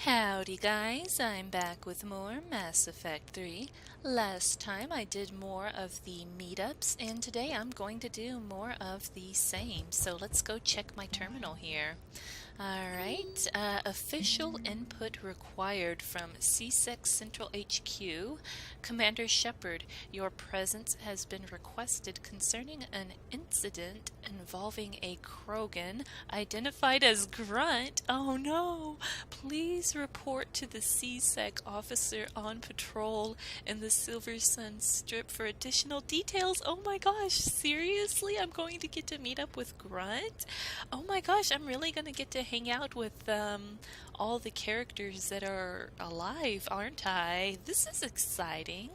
Howdy guys, I'm back with more Mass Effect 3. Last time I did more of the meetups, and today I'm going to do more of the same. So let's go check my terminal here. Alright, official input required from CSEC Central HQ. Commander Shepard, your presence has been requested concerning an incident involving a Krogan identified as Grunt. Oh no! Please report to the CSEC officer on patrol in the Silver Sun Strip for additional details. Oh my gosh, seriously? I'm going to get to meet up with Grunt? Oh my gosh, I'm really going to get to hang out with all the characters that are alive, aren't I? This is exciting.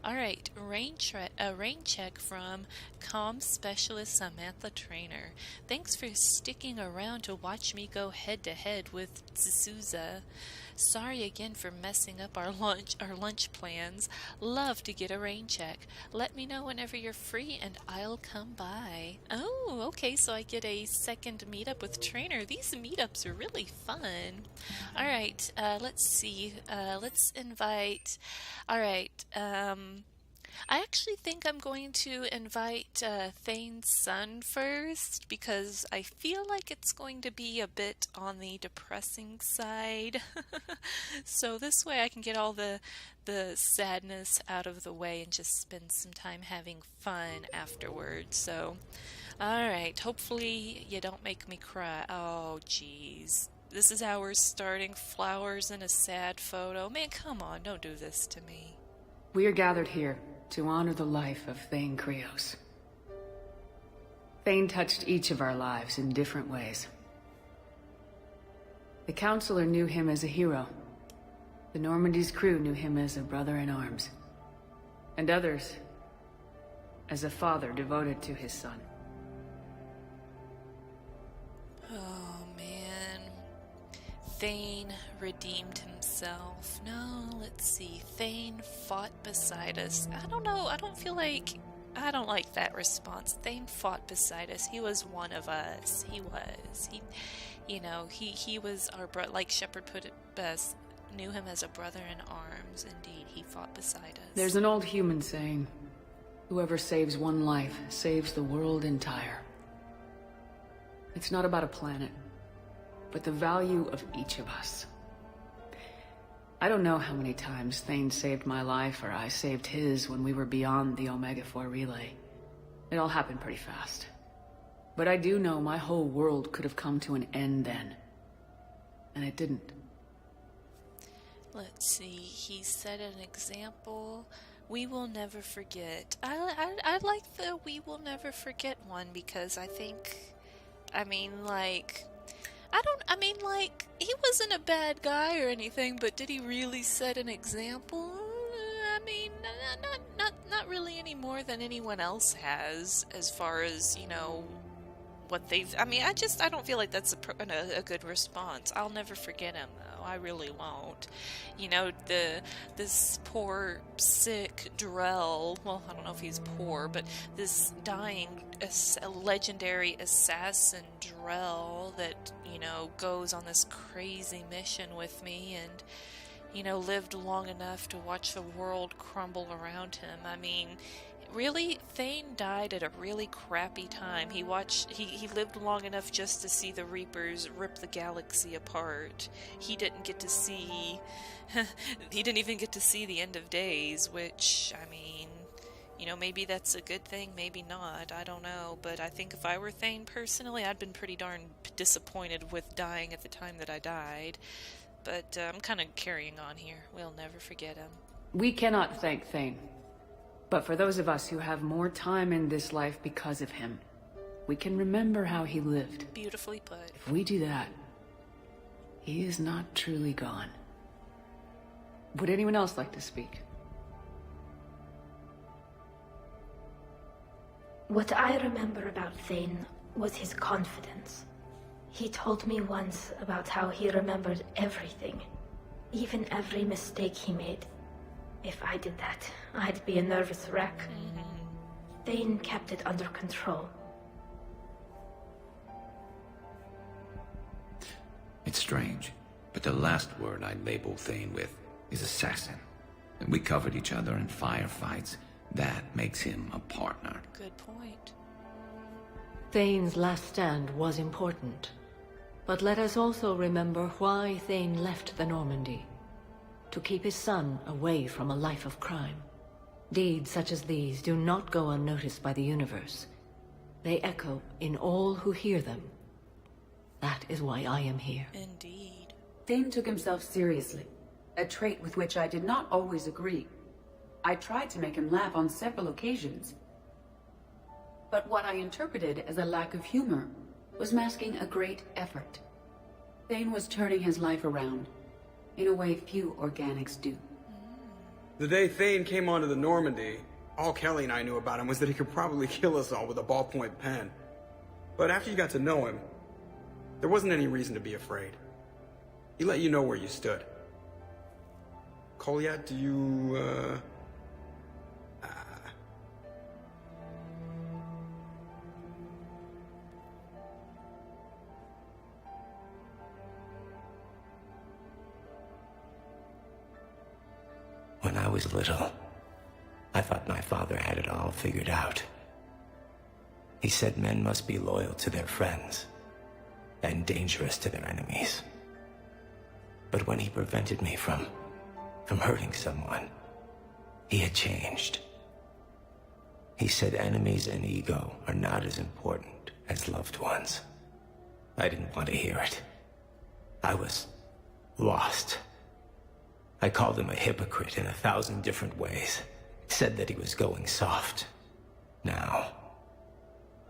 Alright, rain check from Comm Specialist Samantha Traynor. Thanks for sticking around to watch me go head to head with D'Souza. Sorry again for messing up our lunch plans. Love to get a rain check. Let me know whenever you're free and I'll come by. Oh, okay, so I get a second meetup with Traynor. These meetups are really fun. Alright, let's see. Let's invite... Alright, I actually think I'm going to invite Thane's son first because I feel like it's going to be a bit on the depressing side. So this way I can get all the sadness out of the way and just spend some time having fun afterwards. So, alright, hopefully you don't make me cry. Oh, jeez. This is how we're starting, flowers in a sad photo. Man, come on, don't do this to me. We are gathered here to honor the life of Thane Krios. Thane touched each of our lives in different ways. The Councilor knew him as a hero. The Normandy's crew knew him as a brother in arms. And others as a father devoted to his son. Oh man, Thane redeemed himself. No, let's see. Thane fought beside us. I don't know. I don't like that response. Thane fought beside us. He was one of us. He was. He was our brother. Like Shepard put it best, knew him as a brother in arms. Indeed, he fought beside us. There's an old human saying, whoever saves one life saves the world entire. It's not about a planet, but the value of each of us. I don't know how many times Thane saved my life or I saved his when we were beyond the Omega-4 relay. It all happened pretty fast. But I do know my whole world could have come to an end then. And it didn't. Let's see, he set an example. We will never forget. I like the we will never forget one because he wasn't a bad guy or anything, but did he really set an example? Not really any more than anyone else has, as far as, what they've... I don't feel like that's a good response. I'll never forget him, though. I really won't. This poor, sick Drell, well, I don't know if he's poor, but this dying, legendary assassin Drell that, goes on this crazy mission with me and, lived long enough to watch the world crumble around him. Really, Thane died at a really crappy time. He lived long enough just to see the Reapers rip the galaxy apart. He didn't get to see... he didn't even get to see the end of days, which, maybe that's a good thing, maybe not. I don't know. But I think if I were Thane personally, I'd been pretty darn disappointed with dying at the time that I died. But I'm kind of carrying on here. We'll never forget him. We cannot thank Thane. But for those of us who have more time in this life because of him, we can remember how he lived. Beautifully put. If we do that, he is not truly gone. Would anyone else like to speak? What I remember about Thane was his confidence. He told me once about how he remembered everything, even every mistake he made. If I did that, I'd be a nervous wreck. Thane kept it under control. It's strange. But the last word I'd label Thane with is assassin. And we covered each other in firefights. That makes him a partner. Good point. Thane's last stand was important. But let us also remember why Thane left the Normandy. To keep his son away from a life of crime. Deeds such as these do not go unnoticed by the universe. They echo in all who hear them. That is why I am here. Indeed. Thane took himself seriously, a trait with which I did not always agree. I tried to make him laugh on several occasions. But what I interpreted as a lack of humor was masking a great effort. Thane was turning his life around, in a way few organics do. The day Thane came onto the Normandy, all Kelly and I knew about him was that he could probably kill us all with a ballpoint pen. But after you got to know him, there wasn't any reason to be afraid. He let you know where you stood. Kolyat, do you, When I was little, I thought my father had it all figured out. He said men must be loyal to their friends and dangerous to their enemies. But when he prevented me from hurting someone, he had changed. He said enemies and ego are not as important as loved ones. I didn't want to hear it. I was lost. I called him a hypocrite in 1,000 different ways. Said that he was going soft. Now,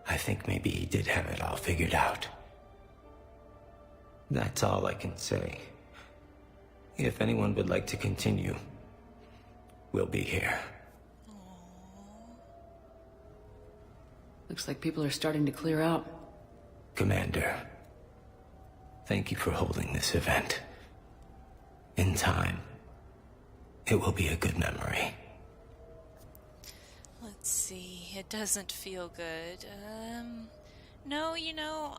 I think maybe he did have it all figured out. That's all I can say. If anyone would like to continue, we'll be here. Looks like people are starting to clear out. Commander, thank you for holding this event. In time, it will be a good memory. Let's see. It doesn't feel good. No,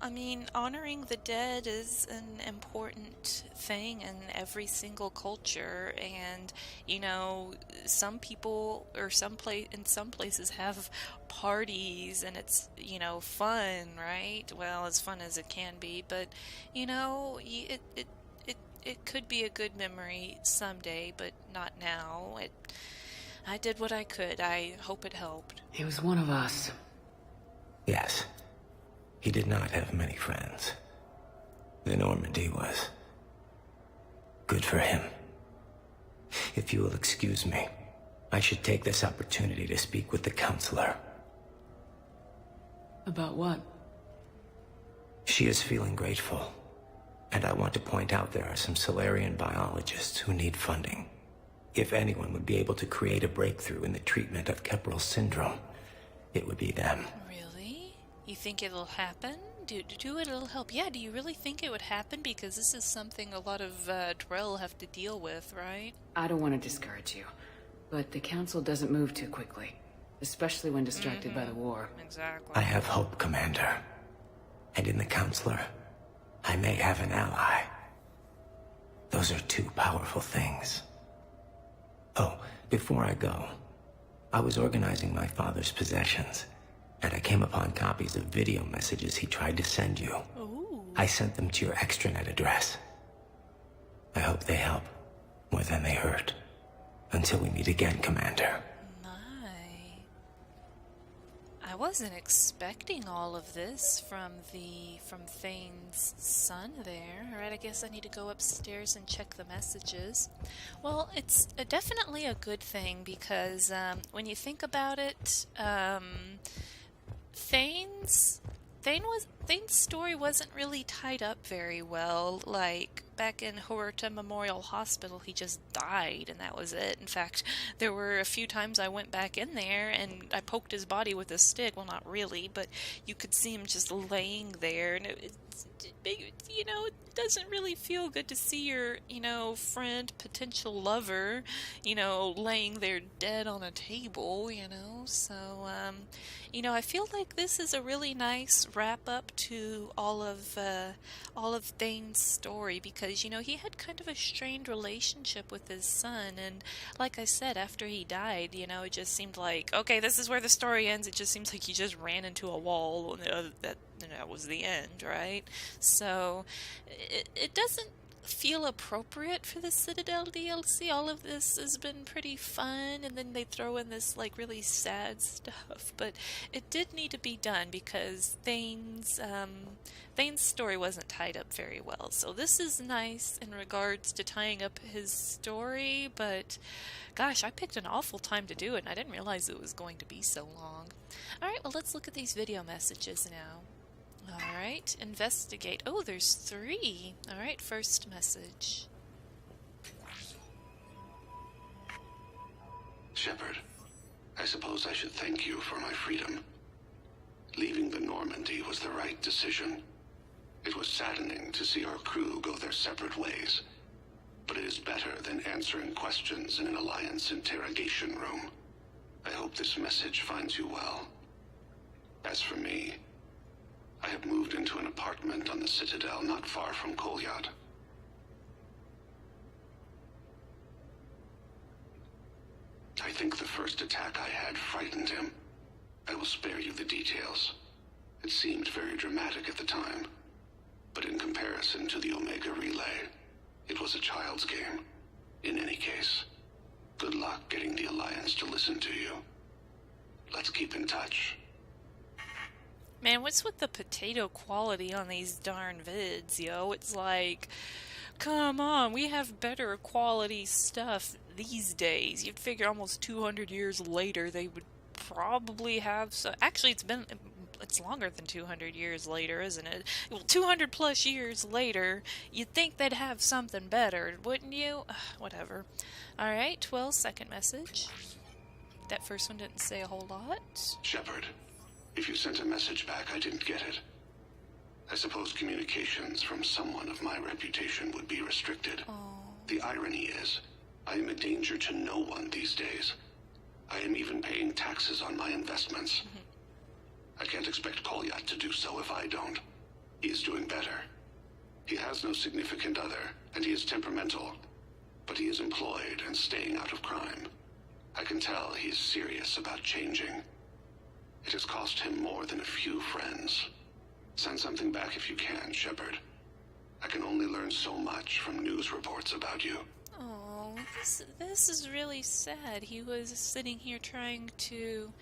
I mean, honoring the dead is an important thing in every single culture, and, some people, or in some places have parties, and it's, fun, right? Well, as fun as it can be, but, it could be a good memory someday, but not now. I did what I could. I hope it helped. He was one of us. Yes. He did not have many friends. The Normandy was good for him. If you will excuse me, I should take this opportunity to speak with the counselor. About what? She is feeling grateful, and I want to point out there are some Solarian biologists who need funding. If anyone would be able to create a breakthrough in the treatment of Keppel syndrome, it would be them. Really? You think it'll happen? It'll help. Yeah, do you really think it would happen? Because this is something a lot of Drell have to deal with, right? I don't want to discourage you, but the Council doesn't move too quickly, especially when distracted by the war. Exactly. I have hope, Commander. And in the Counselor, I may have an ally. Those are two powerful things. Oh, before I go, I was organizing my father's possessions, and I came upon copies of video messages he tried to send you. Ooh. I sent them to your extranet address. I hope they help more than they hurt. Until we meet again, Commander. I wasn't expecting all of this from Thane's son there. Alright, I guess I need to go upstairs and check the messages. Well, it's definitely a good thing because when you think about it, Thane's story wasn't really tied up very well. Like, back in Kolyat Memorial Hospital, he just died, and that was it. In fact, there were a few times I went back in there, and I poked his body with a stick. Well, not really, but you could see him just laying there, and it doesn't really feel good to see your, friend, potential lover, laying there dead on a table, so, I feel like this is a really nice wrap-up to all of Thane's story, because, you know, he had kind of a strained relationship with his son, and like I said, after he died, you know, it just seemed like, okay, this is where the story ends. It just seems like he just ran into a wall, and that was the end, right? So it doesn't feel appropriate for the Citadel DLC. All of this has been pretty fun, and then they throw in this like really sad stuff, but it did need to be done because Thane's story wasn't tied up very well. So this is nice in regards to tying up his story, but gosh, I picked an awful time to do it, and I didn't realize it was going to be so long. Alright, well, let's look at these video messages now. Alright, investigate. Oh, there's 3. Alright, first message. Shepard, I suppose I should thank you for my freedom. Leaving the Normandy was the right decision. It was saddening to see our crew go their separate ways, but it is better than answering questions in an Alliance interrogation room. I hope this message finds you well. As for me, I have moved into an apartment on the Citadel not far from Kolyat. I think the first attack I had frightened him. I will spare you the details. It seemed very dramatic at the time, but in comparison to the Omega Relay, it was a child's game. In any case, good luck getting the Alliance to listen to you. Let's keep in touch. Man, what's with the potato quality on these darn vids, yo? It's like, come on, we have better quality stuff these days. You'd figure almost 200 years later they would probably have so. Actually, it's longer than 200 years later, isn't it? Well, 200 plus years later, you'd think they'd have something better, wouldn't you? Whatever. Alright, well, second message. That first one didn't say a whole lot. Shepard, if you sent a message back, I didn't get it. I suppose communications from someone of my reputation would be restricted. Oh. The irony is, I am a danger to no one these days. I am even paying taxes on my investments. I can't expect Kolyat to do so if I don't. He is doing better. He has no significant other, and he is temperamental. But he is employed and staying out of crime. I can tell he is serious about changing. It has cost him more than a few friends. Send something back if you can, Shepard. I can only learn so much from news reports about you. Oh, this is really sad. He was sitting here trying to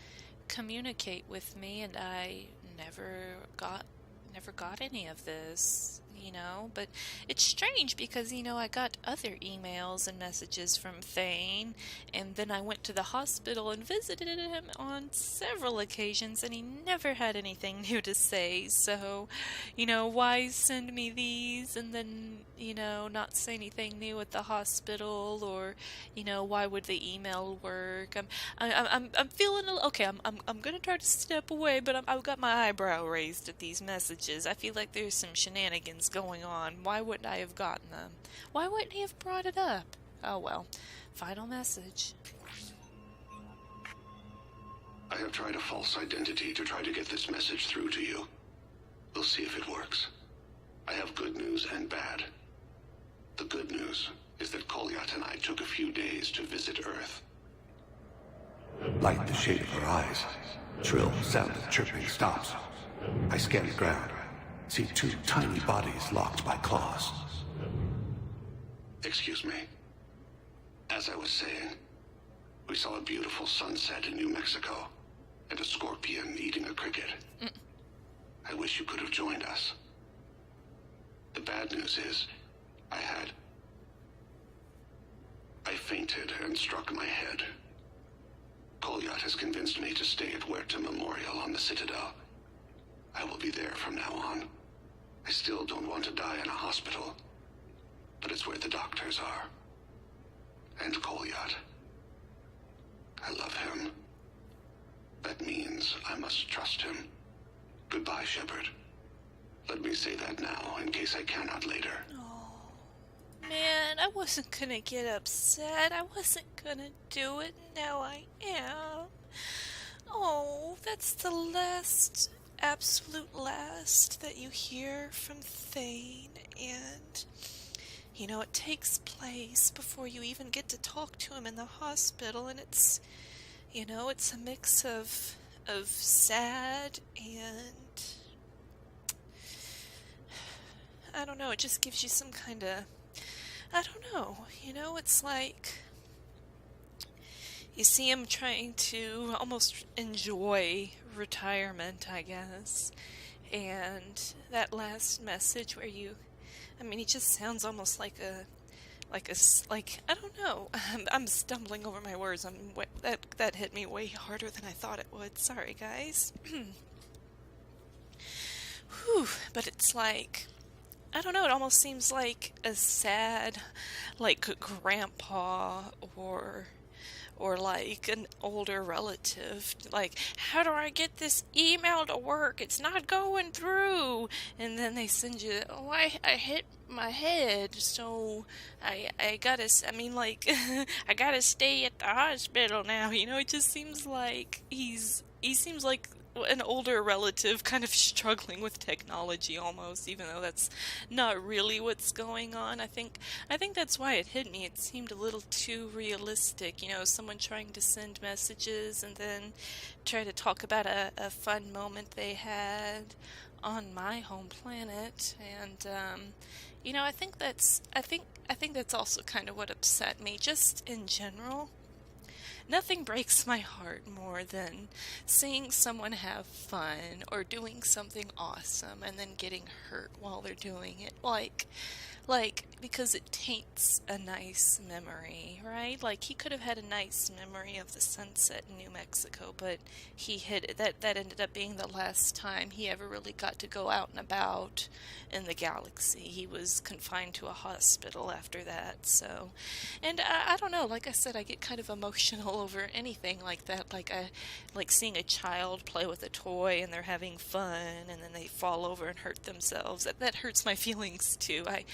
communicate with me, and I never got any of this, you know. But it's strange because, you know, I got other emails and messages from Thane, and then I went to the hospital and visited him on several occasions, and he never had anything new to say. So, you know, why send me these and then, you know, not say anything new at the hospital? Or, you know, why would the email work? I'm feeling okay. I'm gonna try to step away, but I've got my eyebrow raised at these messages. I feel like there's some shenanigans going on. Why wouldn't I have gotten them? Why wouldn't he have brought it up? Oh well. Final message. I have tried a false identity to try to get this message through to you. We'll see if it works. I have good news and bad. The good news is that Kolyat and I took a few days to visit Earth. Light the shade of her eyes. Shrill sound of chirping stops. I scan the ground. See 2 tiny bodies locked by claws. Excuse me. As I was saying, we saw a beautiful sunset in New Mexico, and a scorpion eating a cricket. I wish you could have joined us. The bad news is, I fainted and struck my head. Kolyat has convinced me to stay at Thane Memorial on the Citadel. I will be there from now on. I still don't want to die in a hospital, but it's where the doctors are. And Kolyat. I love him. That means I must trust him. Goodbye, Shepard. Let me say that now, in case I cannot later. Oh, man, I wasn't gonna get upset. I wasn't gonna do it. Now I am. Oh, that's the last absolute last that you hear from Thane, and you know, it takes place before you even get to talk to him in the hospital, and it's, you know, it's a mix of sad and I don't know, it just gives you some kind of, I don't know, you know, it's like you see him trying to almost enjoy retirement, I guess, and that last message where you, I mean, he just sounds almost like I don't know. I'm stumbling over my words. That hit me way harder than I thought it would. Sorry, guys. Whew. But it's like, I don't know. It almost seems like a sad, like grandpa or like an older relative, like, how do I get this email to work? It's not going through. And then they send you, oh, I hit my head, so I gotta, I mean, like, I gotta stay at the hospital now. You know, it just seems like he seems like an older relative kind of struggling with technology almost, even though that's not really what's going on. I think that's why it hit me. It seemed a little too realistic, you know, someone trying to send messages and then try to talk about a fun moment they had on my home planet. And you know, I think that's also kind of what upset me, just in general. Nothing breaks my heart more than seeing someone have fun or doing something awesome and then getting hurt while they're doing it. Like, because it taints a nice memory, right? Like, he could have had a nice memory of the sunset in New Mexico, but he hit it. That ended up being the last time he ever really got to go out and about in the galaxy. He was confined to a hospital after that, so. And I don't know, like I said, I get kind of emotional over anything like that, like seeing a child play with a toy and they're having fun and then they fall over and hurt themselves. That hurts my feelings too. I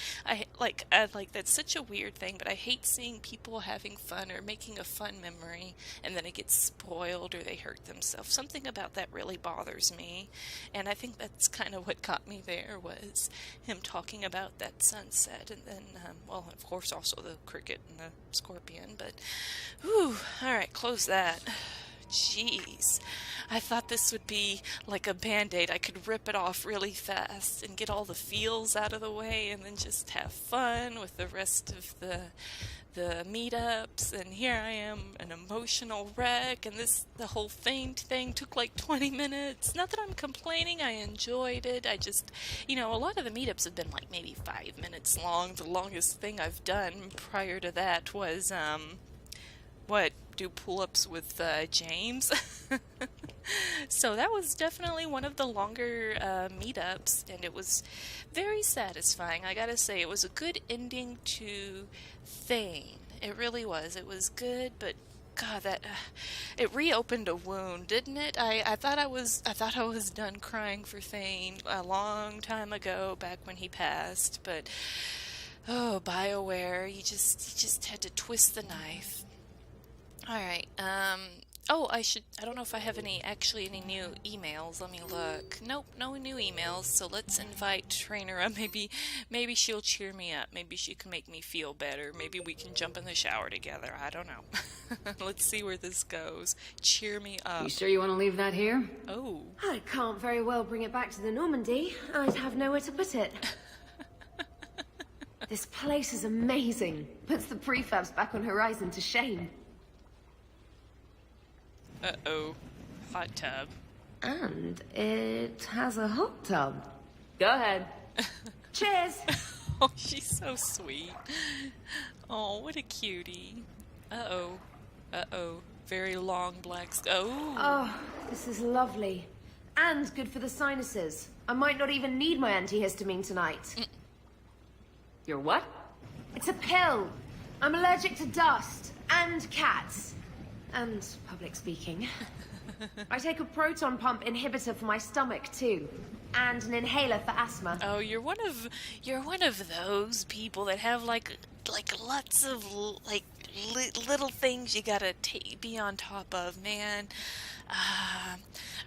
like that's such a weird thing, but I hate seeing people having fun or making a fun memory and then it gets spoiled or they hurt themselves. Something about that really bothers me, and I think that's kind of what got me there, was him talking about that sunset, and then well, of course, also the cricket and the scorpion. But whew, all right, close that. Jeez, I thought this would be like a band-aid. I could rip it off really fast and get all the feels out of the way and then just have fun with the rest of the meetups. And here I am, an emotional wreck, and the whole Thane thing took like 20 minutes. Not that I'm complaining, I enjoyed it. I just, you know, a lot of the meetups have been like maybe 5 minutes long. The longest thing I've done prior to that was, do pull-ups with James. So that was definitely one of the longer meetups, and it was very satisfying. I gotta say, it was a good ending to Thane. It really was. It was good, but God, that it reopened a wound, didn't it? I thought I was done crying for Thane a long time ago, back when he passed. But oh, BioWare, you just had to twist the knife. Alright, oh, I don't know if I have any new emails. Let me look. Nope, no new emails, so let's invite Traynor up. Maybe she'll cheer me up. Maybe she can make me feel better. Maybe we can jump in the shower together. I don't know. Let's see where this goes. Cheer me up. You sure you want to leave that here? Oh. I can't very well bring it back to the Normandy. I'd have nowhere to put it. This place is amazing. Puts the prefabs back on Horizon to shame. Uh-oh. Hot tub. And it has a hot tub. Go ahead. Cheers! Oh, she's so sweet. Oh, what a cutie. Uh-oh. Uh-oh. Very long black Oh, this is lovely. And good for the sinuses. I might not even need my antihistamine tonight. Your what? It's a pill. I'm allergic to dust. And cats. And public speaking. I take a proton pump inhibitor for my stomach too, and an inhaler for asthma. Oh, you're one of those people that have like like lots of like little things you gotta be on top of, man.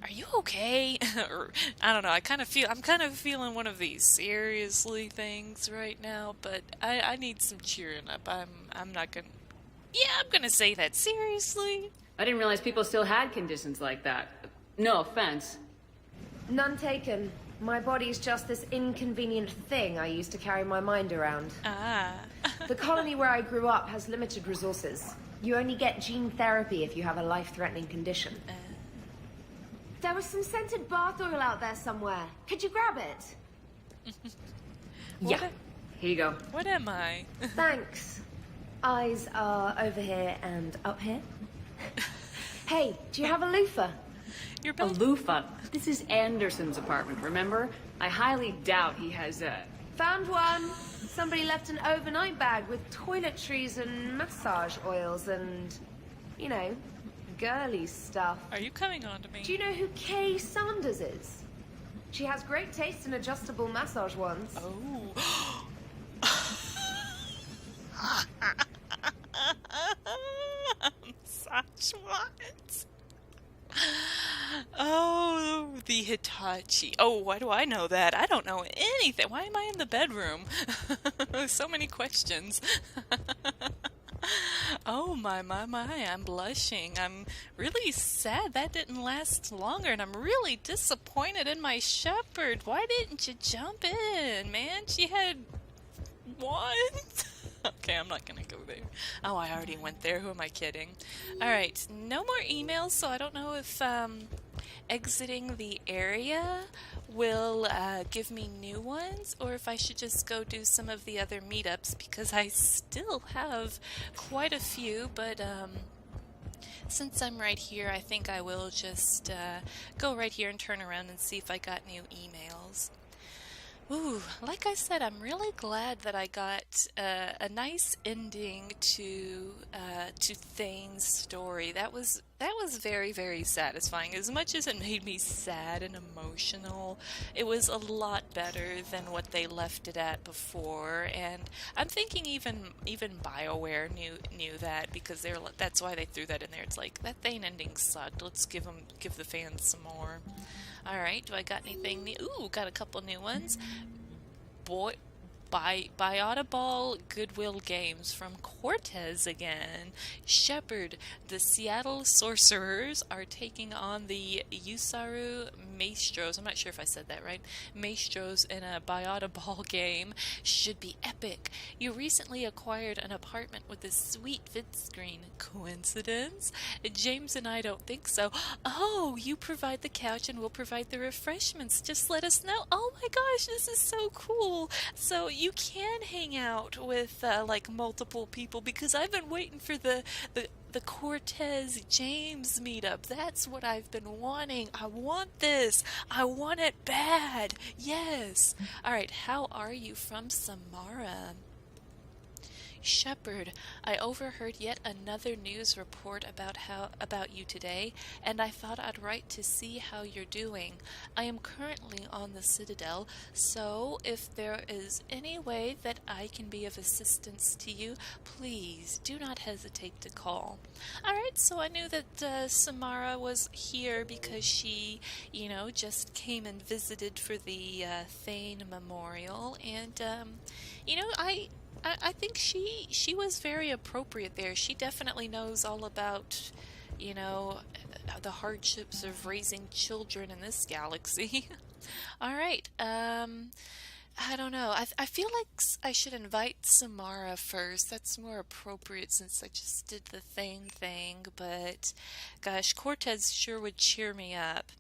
Are you okay? Or I don't know. I'm kind of feeling one of these seriously things right now, but I need some cheering up. I'm not gonna. Yeah, I'm gonna say that seriously. I didn't realize people still had conditions like that. No offense. None taken. My body's just this inconvenient thing I use to carry my mind around. Ah. The colony where I grew up has limited resources. You only get gene therapy if you have a life-threatening condition. There was some scented bath oil out there somewhere. Could you grab it? Yeah. Here you go. What am I? Thanks. Eyes are over here and up here. Hey, do you have a loofah? You're A both. loofah. This is Anderson's apartment, remember? I highly doubt he has a... Found one. Somebody left an overnight bag with toiletries and massage oils and, you know, girly stuff. Are you coming on to me? Do you know who Kay Sanders is? She has great taste in adjustable massage wands. Oh. Such what? Oh, the Hitachi. Oh, why do I know that? I don't know anything. Why am I in the bedroom? So many questions. Oh my, I'm blushing. I'm really sad that didn't last longer, and I'm really disappointed in my Shepard. Why didn't you jump in, man? She had one. Okay, I'm not gonna go there. Oh, I already went there. Who am I kidding? Alright, no more emails, so I don't know if exiting the area will give me new ones, or if I should just go do some of the other meetups, because I still have quite a few, but since I'm right here, I think I will just go right here and turn around and see if I got new emails. Ooh, like I said, I'm really glad that I got a nice ending to Thane's story. That was very, very satisfying. As much as it made me sad and emotional, it was a lot better than what they left it at before. And I'm thinking even BioWare knew that, because that's why they threw that in there. It's like, that Thane ending sucked. Let's give the fans some more. Alright, do I got anything new? Ooh, got a couple new ones. Biotable Goodwill Games from Cortez again. Shepard, the Seattle Sorcerers are taking on the Yusaru Maestros. I'm not sure if I said that right. Maestros in a Biotable game. Should be epic. You recently acquired an apartment with a sweet vid screen. Coincidence? James and I don't think so. Oh, you provide the couch and we'll provide the refreshments. Just let us know. Oh my gosh, this is so cool. So you can hang out with like multiple people, because I've been waiting for the Cortez James meetup. That's what I've been wanting. I want this. I want it bad. Yes. Alright, how are you from Samara? Shepard, I overheard yet another news report about you today, and I thought I'd write to see how you're doing. I am currently on the Citadel, so if there is any way that I can be of assistance to you, please do not hesitate to call. Alright, so I knew that Samara was here because she, just came and visited for the Thane Memorial, and, I think she was very appropriate there. She definitely knows all about, the hardships of raising children in this galaxy. Alright, I don't know. I feel like I should invite Samara first. That's more appropriate since I just did the Thane thing, but gosh, Cortez sure would cheer me up.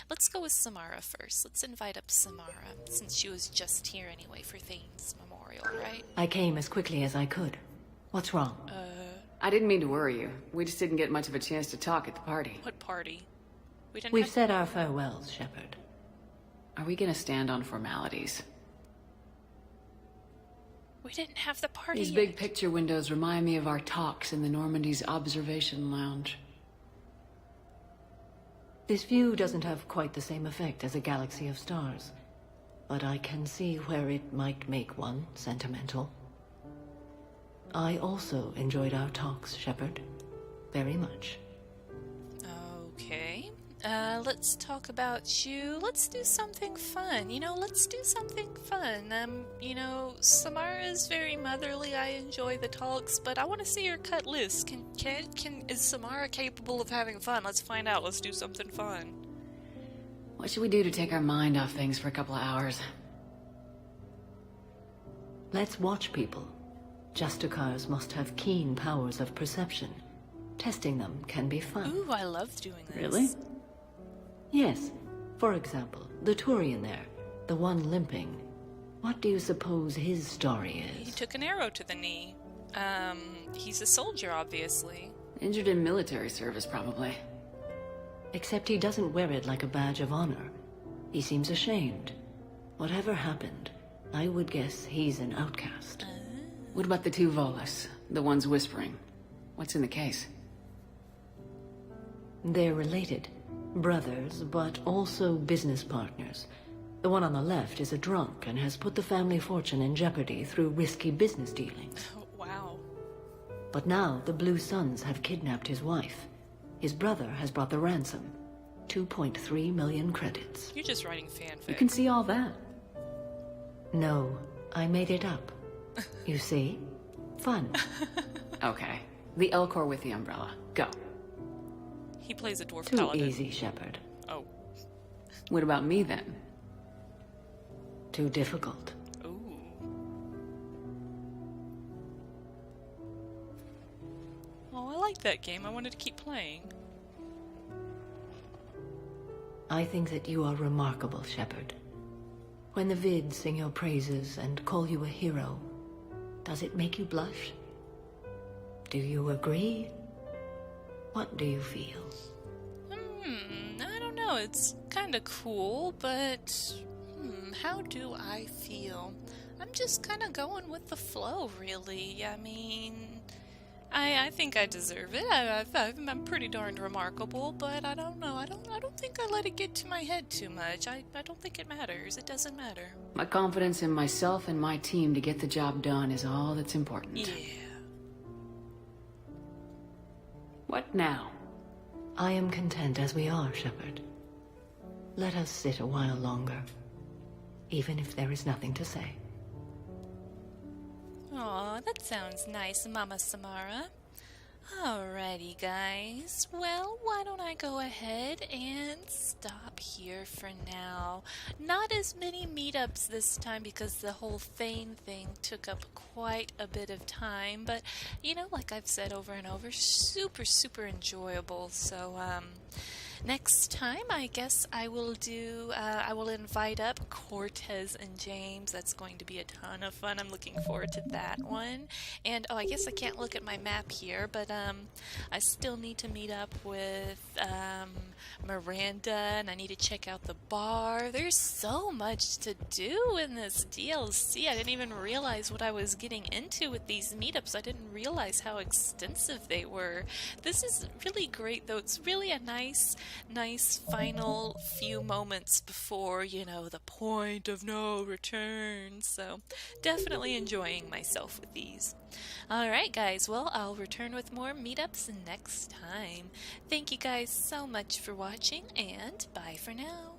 Let's go with Samara first. Let's invite up Samara, since she was just here anyway for Thane's Memorial, right? I came as quickly as I could. What's wrong? I didn't mean to worry you. We just didn't get much of a chance to talk at the party. What party? We've said our farewells, Shepard. Are we gonna stand on formalities? We didn't have the party These yet. big picture windows remind me of our talks in the Normandy's observation lounge. This view doesn't have quite the same effect as a galaxy of stars, but I can see where it might make one sentimental. I also enjoyed our talks, Shepard. Very much. Okay. Let's talk about you. Let's do something fun. Let's do something fun. Samara is very motherly. I enjoy the talks, but I want to see her cut loose. Is Samara capable of having fun? Let's find out. Let's do something fun. What should we do to take our mind off things for a couple of hours? Let's watch people. Justicars must have keen powers of perception. Testing them can be fun. Ooh, I love doing this. Really? Yes. For example, the Turian there, the one limping. What do you suppose his story is? He took an arrow to the knee. He's a soldier, obviously. Injured in military service, probably. Except he doesn't wear it like a badge of honor. He seems ashamed. Whatever happened, I would guess he's an outcast. What about the two Volus? The ones whispering? What's in the case? They're related. Brothers, but also business partners. The one on the left is a drunk and has put the family fortune in jeopardy through risky business dealings. Wow. But now the Blue Suns have kidnapped his wife. His brother has brought the ransom. 2.3 million credits. You're just writing fanfic. You can see all that. No, I made it up. You see? Fun. Okay. The Elcor with the umbrella. Go. He plays a dwarf Too paladin. easy, Shepard. Oh. What about me, then? Too difficult. Ooh. Oh, I like that game. I wanted to keep playing. I think that you are remarkable, Shepard. When the vids sing your praises and call you a hero, does it make you blush? Do you agree? What do you feel? I don't know. It's kind of cool, but how do I feel? I'm just kind of going with the flow, really. I mean, I think I deserve it. I'm pretty darned remarkable, but I don't know. I don't think I let it get to my head too much. I don't think it matters. It doesn't matter. My confidence in myself and my team to get the job done is all that's important. Yeah. What now? I am content as we are, Shepard. Let us sit a while longer, even if there is nothing to say. Aw, that sounds nice, Mama Samara. Alrighty, guys. Well, why don't I go ahead and stop here for now. Not as many meetups this time because the whole Thane thing took up quite a bit of time, but, like I've said over and over, super, super enjoyable. So, next time, I guess I will invite up Cortez and James. That's going to be a ton of fun. I'm looking forward to that one. And, I guess I can't look at my map here, but, I still need to meet up with, Miranda, and I need to check out the bar. There's so much to do in this DLC. I didn't even realize what I was getting into with these meetups. I didn't realize how extensive they were. This is really great, though. It's really a nice final few moments before, the point of no return. So, definitely enjoying myself with these. Alright, guys. Well, I'll return with more meetups next time. Thank you guys so much for watching, and bye for now.